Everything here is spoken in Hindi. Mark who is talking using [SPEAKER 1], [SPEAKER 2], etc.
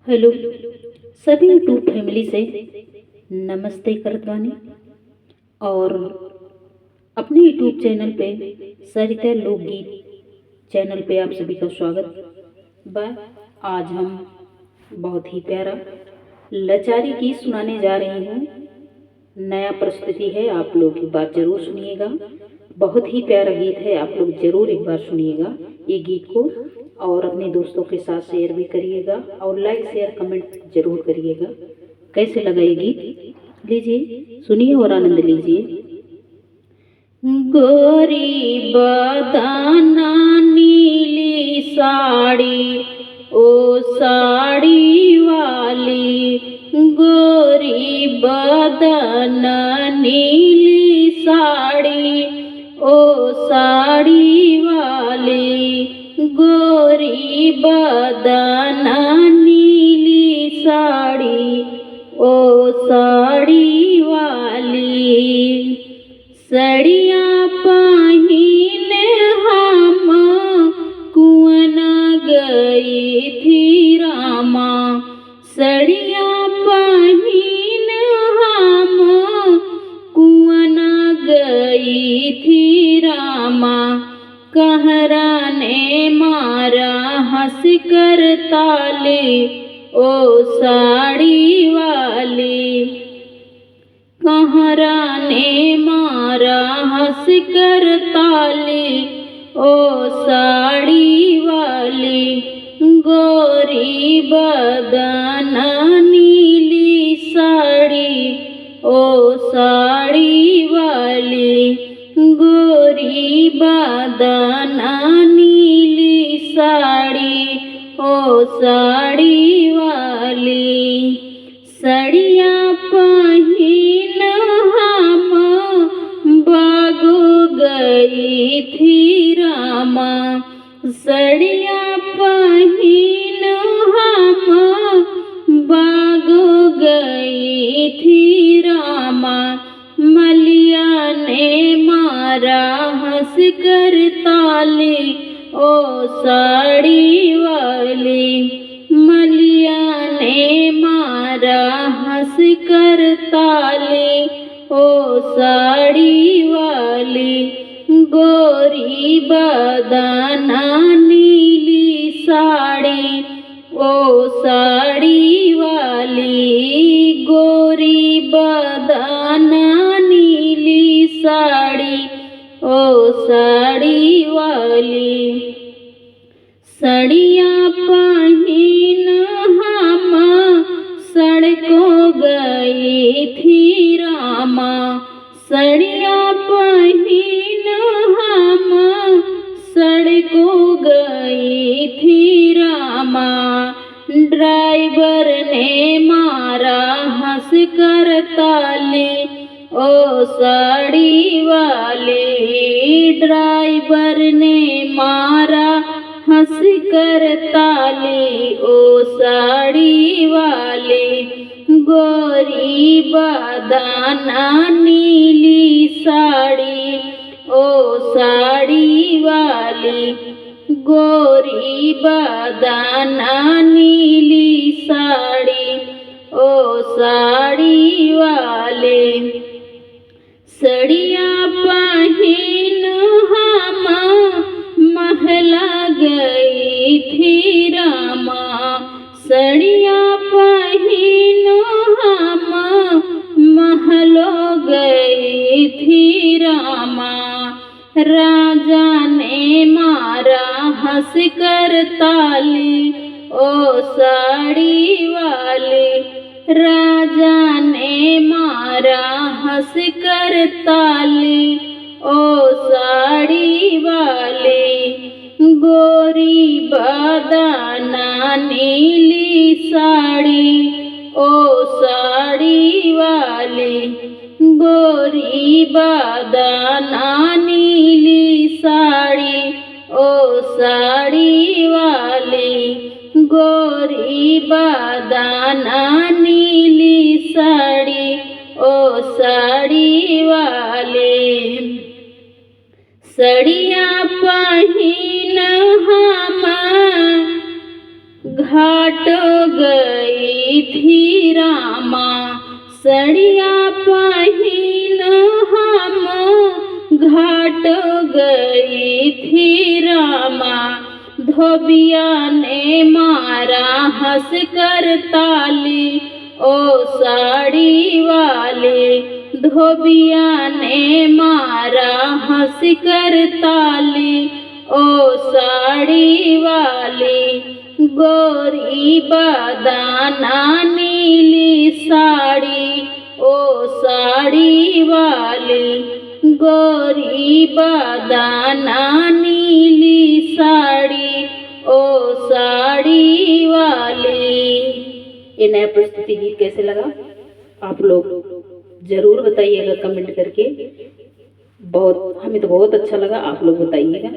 [SPEAKER 1] हेलो सभी यूट्यूब फैमिली से नमस्ते करत बानी। और अपने यूट्यूब चैनल पे सरिता लोकगीत चैनल पे आप सभी का स्वागत बा। आज हम बहुत ही प्यारा लाचारी गीत सुनाने जा रही हूँ। नया प्रस्तुति है, आप लोग एक बार जरूर सुनिएगा। बहुत ही प्यारा गीत है, आप लोग जरूर एक बार सुनिएगा ये गीत को और अपने दोस्तों के साथ शेयर भी करिएगा और लाइक शेयर कमेंट जरूर करिएगा। कैसे लगा ये गीत, लीजिए सुनिए और आनंद लीजिए। गोरी बदाना नीली साड़ी, ओ साड़ी वाली, गोरी बदाना नीली साड़ी, ओ साड़ी वाली, गोरी बदाना नीली साड़ी, ओ साड़ी वाली। सड़िया पहिन हम कुआना गई थी रामा, सड़िया पहिन हम कुआना गई थी रामा, कहरा ने मारा हंस कर ताली, ओ साड़ी वाली, कहरा ने मारा हंस कर ताली, ओ साड़ी वाली, गोरी बदाना नीली साड़ी, ओ साड़ी वाली, गोरी बदाना नीली साड़ी, ओ साड़ी वाली। सड़िया पहिन हम बागो गई थी रामा, सड़िया पहिन हम बागो गई थी रामा, मलिया ने मारा हंस कर ताली, ओ साड़ी वाली, मलिया ने मारा हंस कर ताली, ओ साड़ी वाली, गोरी बदाना नीली साड़ी, ओ साड़ी वाली, गोरी बदाना नीली साड़ी, ओ साड़ी वाली। सड़िया पहिन हम सड़कों गई थी रामा, सड़िया पहिन हम सड़कों गई थी रामा, ड्राइवर ने मारा हंस कर ताली, ओ साड़ी वाली, ड्राइवर ने मारा हंस कर ताली, ओ साड़ी वाली, गोरी बदाना नीली साड़ी, ओ साड़ी वाली, गोरी बदाना नीली साड़ी, ओ साड़ी वाली। सड़िया पहिन हम महला गई थी रामा, सड़िया पहिन हम महलो गई थी रामा, राजा ने मारा हंस कर ताली, ओ साड़ी वाली, राजा ने मारा हंस कर ताली, ओ साड़ी वाली, गोरी बदाना नीली साड़ी, ओ साड़ी वाली, गोरी बदाना नीली साड़ी, ओ साड़ी वाली, गोरी बदाना नीली साड़ी, ओ साड़ी वाली। सड़िया पहिन हम घाट गई थी रामा सड़िया पहिन हम, घाट गई थी रामा धोबिया ने मारा हंस कर ताली, ओ साड़ी वाले धोबिया ने मारा हंस कर ताली, ओ साड़ी वाली गोरी बदाना नीली साड़ी, ओ साड़ी वाली गोरी बदाना नीली साड़ी, ओ साड़ी वाली। ये नया प्रस्तुति गीत कैसे लगा आप लोग जरूर बताइएगा कमेंट करके। हमें तो बहुत अच्छा लगा, आप लोग बताइएगा।